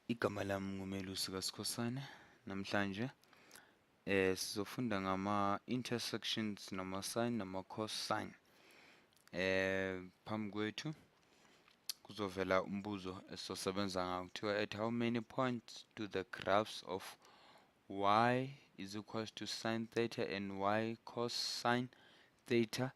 Igama lami nguMelusi kaSkhosana. Namhlanje sizofunda ngama-intersections nama-sine nama-cosine. Phambi kwethu kuzovela umbuzo esizosebenza ngawo. Kuthiwa at how many points do the graphs of y is equals to sine theta and y cosine theta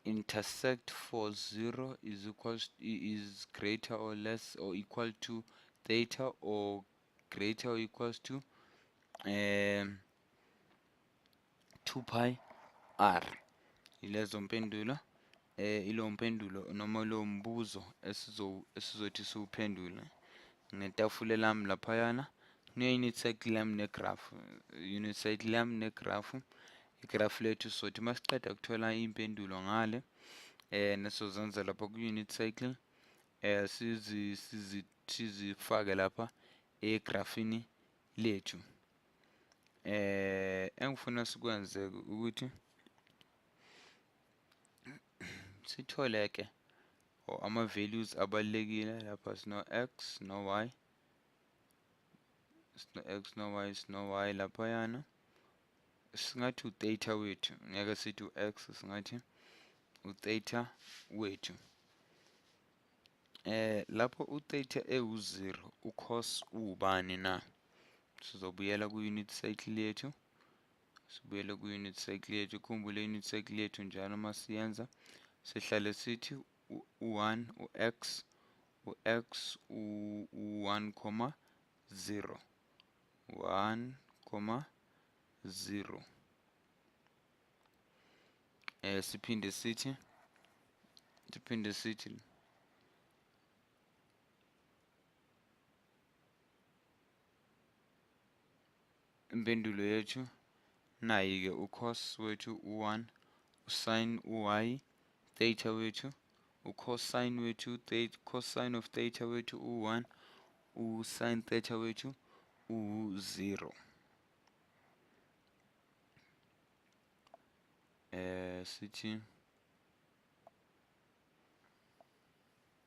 intersect for 0 is greater or less or equal to theta or greater or equals to 2 pi r. Ilezo mpendulo ilo mpendulo noma lo mbuzo esizothi siwuphendule. Ngetafula lami laphayana kune-unit circle yami negraph. Unit circle yami negraph. Igraph lethu sizothi masiqeda kuthola impendulo ngale nesozenza lapha ku-unit cycle sizifake lapha egrafini lethu. Engifuna sikwenze ukuthi sithole ke ama values abalekile lapha sino x no y, sino y laphayana. Singathi u-theta wethu, ngeke sithi u-x, singathi u-theta wethu. Lapho u-theta ewu-0 u-cos ubani na? Sizobuyela ku-unit cycle yethu. Sibuyele ku-unit cycle yethu. Khumbule unit cycle yethu njalo masiyenza sihlale sithi u1 u-x u1, 0 1, 0. Siphinde sithi impendulo yethu nayi ke u-cos wethu u1, usine uy, theta wethu u-cosine wethu, cosine of theta wethu u1, usine theta wethu u0. Sithi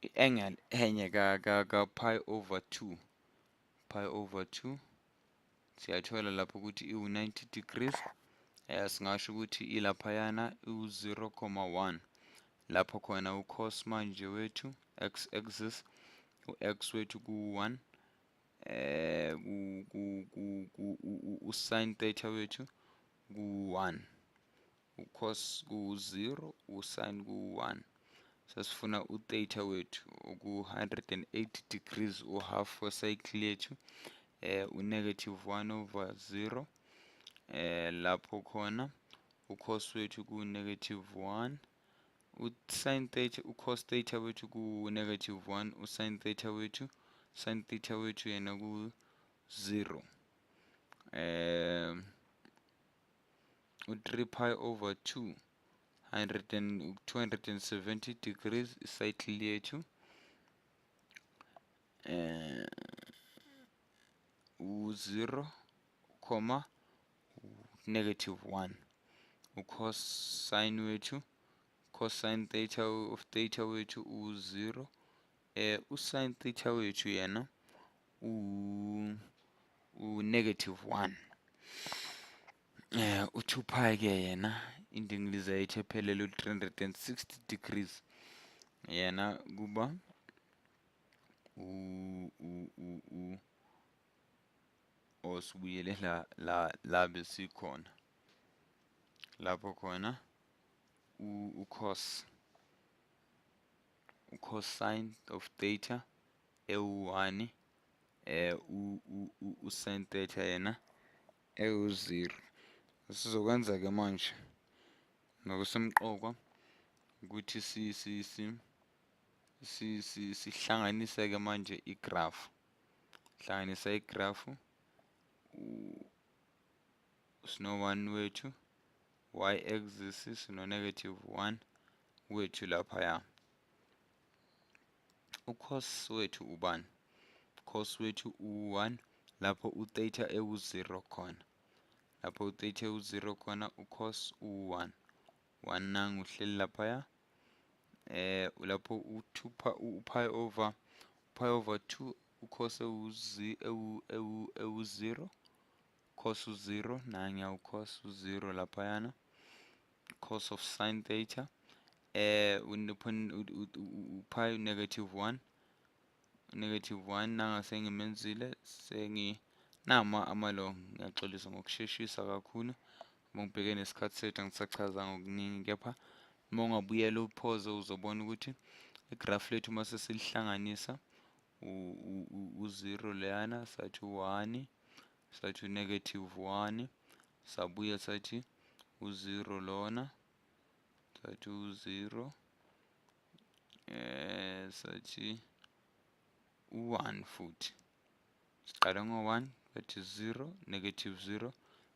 i-angle enye ka pi over 2 siyathola lapho ukuthi iwu-90 degrees. Singasho ukuthi ilaphayana u-0,1 lapho khona u-cos manje wethu x-axis u-x wethu ku-1 u-sin theta wethu ku-1, u-cos ku-0 u-sin ku-1. Sesifuna u-theta wethu uku-180 degrees u-half we-cycle yethu u-1 over 0 lapho khona u-cos wethu ku-1, u-sin theta u-cos theta wethu ku-1, u-sin theta wethu yena ku-0. U-3 pi over 2 270 degrees i-cycle yethu u-0, -1 u-cosine wethu cosine theta of theta wethu u-0, u-sin theta wethu yena u-1. U-2 pi ke yena indingilizo yethu ephelele u-360 degrees yena kuba sibuyele la besikhona lapho khona u-cosine of theta ewu-1 u-sin theta yena ewu-0. Sizokwenza ke manje ngokusemqoka ukuthi sihlanganise ke manje igraph. Hlanganisa igraph sino-1 wethu y-axis sino-1 wethu laphaya. U-cos wethu ubani? Cos wethu u1 lapho u-theta ewu-0 khona. Lapho u-theta ewu-0 khona u-cos u1 nangu uhleli laphaya. Lapho u-2 pi over 2 cos ewu-0, cos u-0 nanya u-cos u-0 laphayana, cos of sin theta, pi -1, -1 nanga sengimenzile nama ngiyaxolisa ngokusheshisa kakhulu, ngibheke nesikhathi sethu angisachazanga okuningi, kepha uma ungabuyela uphoze uzobona ukuthi igrafu lethu mase silihlanganisa u-0 leyana, sathi u-1, sathi u-1, sabuya sathi u-0 lona, sathi u-0, sathi u-1 futhi. Siqale ngo-1, sathi 0, -0,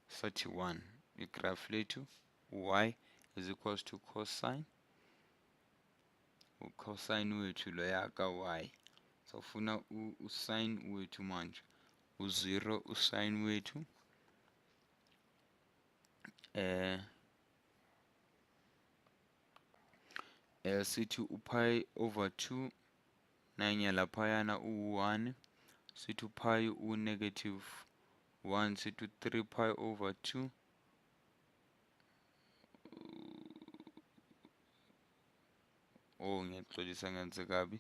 sathi 1. Igrafu lethu y is equals to cosine, ucosine wethu loya ka-y. Sawufuna usine wethu manje, u-0 usine wethu, sithi u-pi over 2 nanya laphayana u-1, sithi u-pi u-1, sithi u-3 pi over 2, ngiyaxolisa ngenze kabi,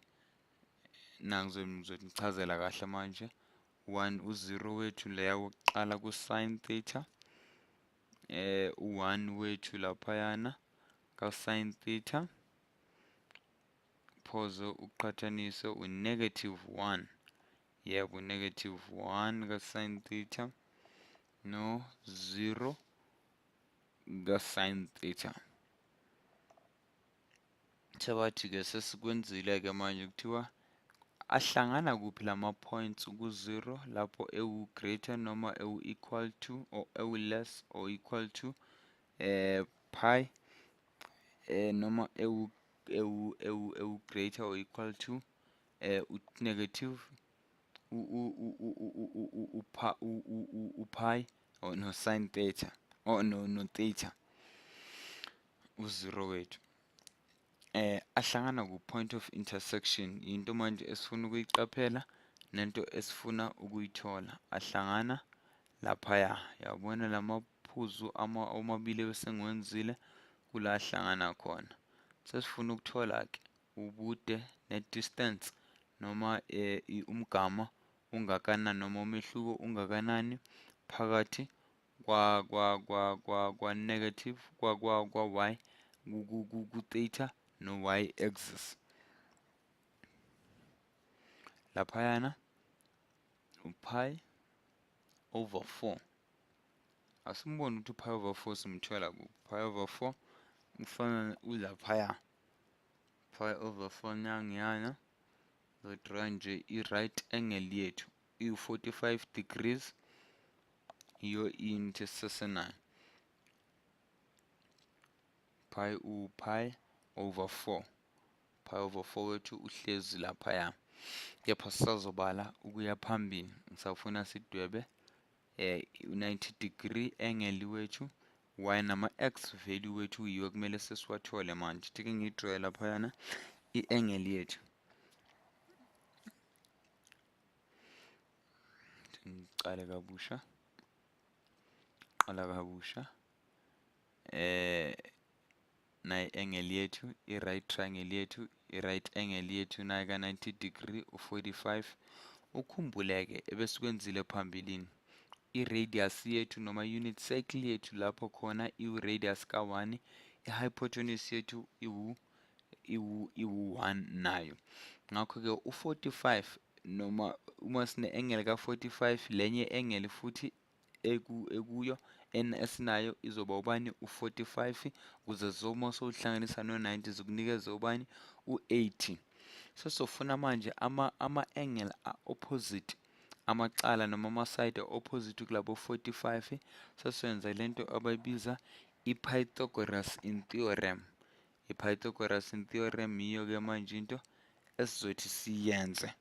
ngizonichazela kahle manje. U-0 wethu leya wokuqala ku-sin theta, u-1 wethu laphayana ka-sin theta, phoze uqhathanise u-1, yebo u-1 ka-sin theta no-0 ka-sin theta. Sebathi-ke sesikwenzile-ke manje kuthiwa ahlangana kuphi lama points ku-0 lapho ewu-greater noma ewu-equal to or ewu-less or equal to pi, noma ewu-greater or equal to negative u-pi or no sin theta or no theta, u-0 wethu. Ahlangana ku-point of intersection, into manje esifuna ukuyiqaphela nento esifuna ukuyithola, ahlangana laphaya. Yabona lamaphuzu omabili ebesengiwenzile kula ahlangana khona. Sesifuna ukuthola-ke ubude ne-distance noma umgama ungakanani noma umehluko ungakanani phakathi kwa-negative kwa-y ku-theta no-y axis. Laphayana u-pi over 4, asimbone ukuthi u-pi over 4 simthola kuphi. Pi over 4 kufana ulaphaya, pi over 4 nangiyana, zodraw nje i-right angle yethu iwu-45 degrees, iyo into esisesenayo. Pi over 4, pi over 4 wethu uhlezi laphaya, kepha sisazobala ukuya phambili. Ngisafuna sidwebe u-90 degree angle wethu, y nama-x value wethu yiwo kumele sesiwathole manje. Thi-ke ngiyidrowe laphayana i-angle yethu. Ngicale kabusha, qala kabusha. Nayi angle yethu, i-right triangle yethu, i-right angle yethu nayi ka-90 degree u-45. Ukhumbuleke ebesikwenzile phambilini, i-radius yethu noma unit circle yethu lapho khona iwu-radius ka-1, i-hypotenuse yethu iwu-1 nayo. Ngakho-ke u-45 noma uma sine-angle ka-45, lenye angle futhi ekuyo esinayo izoba ubani, u-45, ukuze zoma sowuhlanganisa no-90 zikunikeze ubani, u-80. Sesofuna manje ama-angle a-opposite, amacala noma ama-side a-opposite kulabo 45, sesenza lento abayibiza i-Pythagoras in theorem. I-Pythagoras in theorem yiyo-ke manje into esizothi siyenze.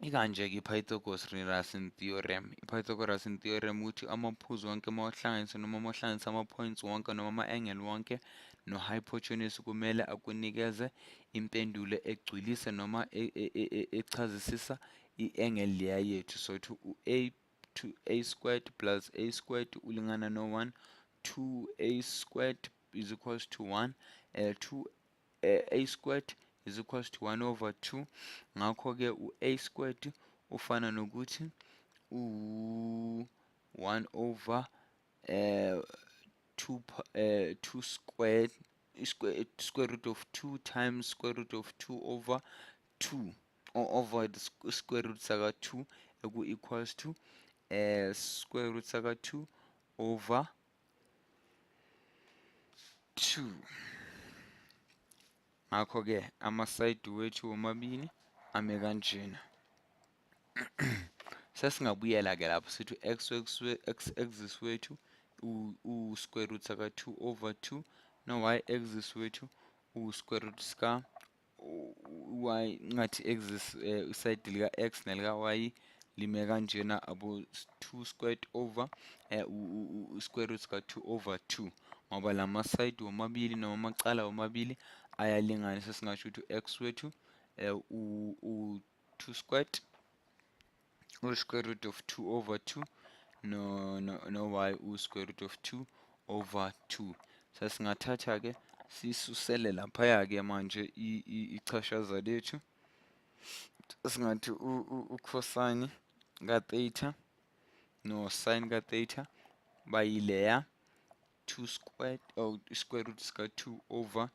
Ikanje-ke i-Pythagoras in theorem. I-Pythagoras in theorem ukuthi amaphuzu wonke mawahlanganisa noma mawahlanganisa ama-points wonke noma ama-angle wonke no-hypotenuse kumele akunikeze impendulo egcwilisa noma echazisisa i-angle leya yethu. So u-a to a squared plus a squared ulingana no-1, 2a squared is equals to 1, 2 a squared is equals to 1 over 2. Ngakho-ke u-a squared ufana nokuthi u-1 over 2 squared square root of 2 times square root of 2 over 2 or over the square root saka 2 equals to square root saka 2 over 2. Ngakho-ke ama-side wethu womabili ame kanjena. Sesingabuyela-ke lapho sithi x-axis wethu u-square root saka 2 over 2 no-y-axis wethu u-square root sika y ngathi axis iside lika x nelika y lime kanjena abo 2 squared over square root sika 2 over 2 ngoba lama side womabili noma amacala womabili ayalingana. Sesingasho ukuthi x wethu u2 squared u-square root of 2 over 2 no y u-square root of 2 over 2. Sesingathatha-ke sisusele laphaya-ke manje ichashaza lethu. Singathi u-cosine ka-theta no-sine ka-theta bayileya 2 squared or square root sika 2 over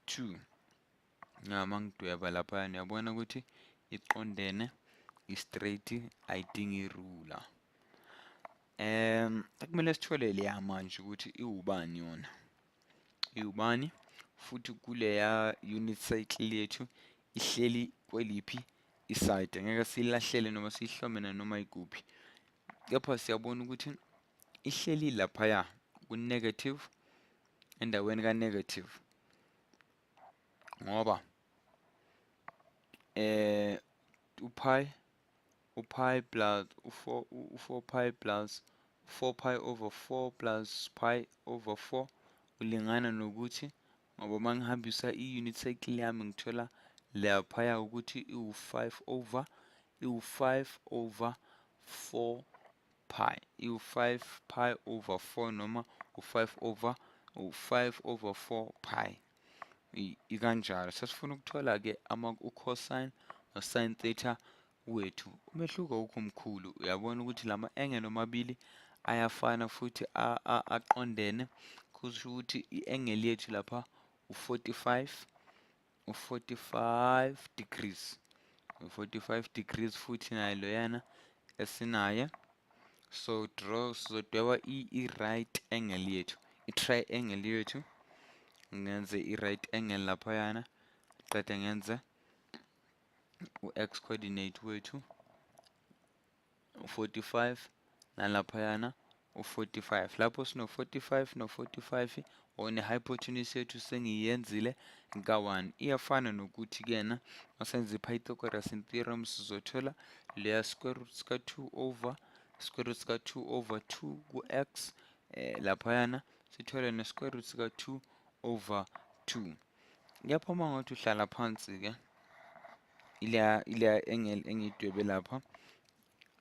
2. Mangidweba laphaya niyabona ukuthi iqondene i-straight ayidingi irula. Kumele sithole leya manje ukuthi iwubani yona. Iwubani futhi kuleya unit cycle yethu ihleli kweliphi iside. Ngeke silahlele noma sihlomene noma ikuphi. Kepha siyabona ukuthi ihleli laphaya ku-negative endaweni ka-negative ngoba u-pi plus u-4 pi plus 4 pi over 4 plus pi over 4 ulingana nokuthi ngoba mangihambisa i-unit cycle yami ngithola laphaya ukuthi iwu-5 over 4 pi iwu-5 pi over 4 noma u-5 over 4 pi ikanjalo. Sesifuna ukuthola-ke u-cosine no-sin theta wethu. Umehluko awukho mkhulu. Uyabona ukuthi lama angle omabili ayafana futhi aqondene. Kusho ukuthi i-angle yethu lapha u-45 degrees. U-45 degrees futhi nayo loyana esinaye. So sizodweba i-right angle yethu, i-triangle yethu. Ngenze i-right angle laphayana, qede ngenze u-x coordinate wethu u-45 nalaphayana u-45. Lapho sino-45 no-45 one-hypotenuse yethu sengiyenzile ka-1. Iyafana nokuthi kena masenze i-Pythagorean theorem sizothola leya square root sika 2 over square root sika 2 over 2 ku-x laphayana sithole ne-square root sika 2 over 2. Yapha mangathi uhlala phansi-ke ile angle engiyidwebe lapha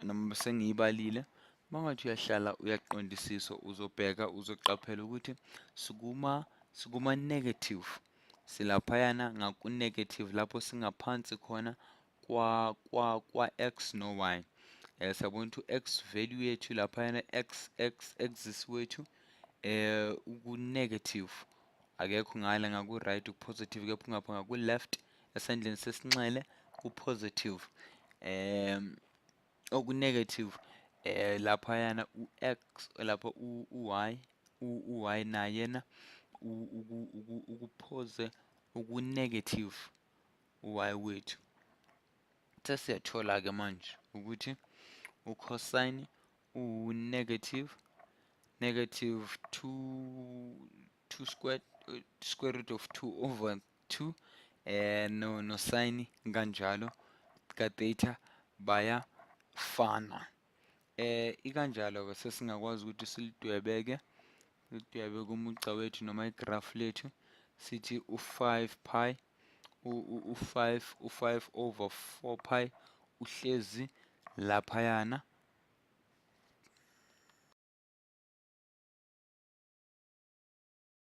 noma sengiyibalile. Mangathi uyahlala uyaqondisisa uzobheka uzoqaphela ukuthi sikuma negative silaphayana ngaku-negative lapho singaphansi khona kwa x no y. Siyabona ukuthi x value yethu laphayana axis wethu uku-negative akekho ngale ngaku-right ku-positive kepha ngapha ngaku-left esandleni sesinxele ku-positive oku-negative laphayana u-x lapha u-y nayena ukuphoze uku-negative u-y wethu. Sesiyathola-ke manje ukuthi u-cosine u-negative 2 square root of 2 over 2 no sine kanjalo ka-theta bayafana. Ikanjalo-ke sesingakwazi ukuthi silidwebe-ke uyabeka umugca wethu noma igrafu lethu sithi u-5 pi u-5 over 4 pi uhlezi laphayana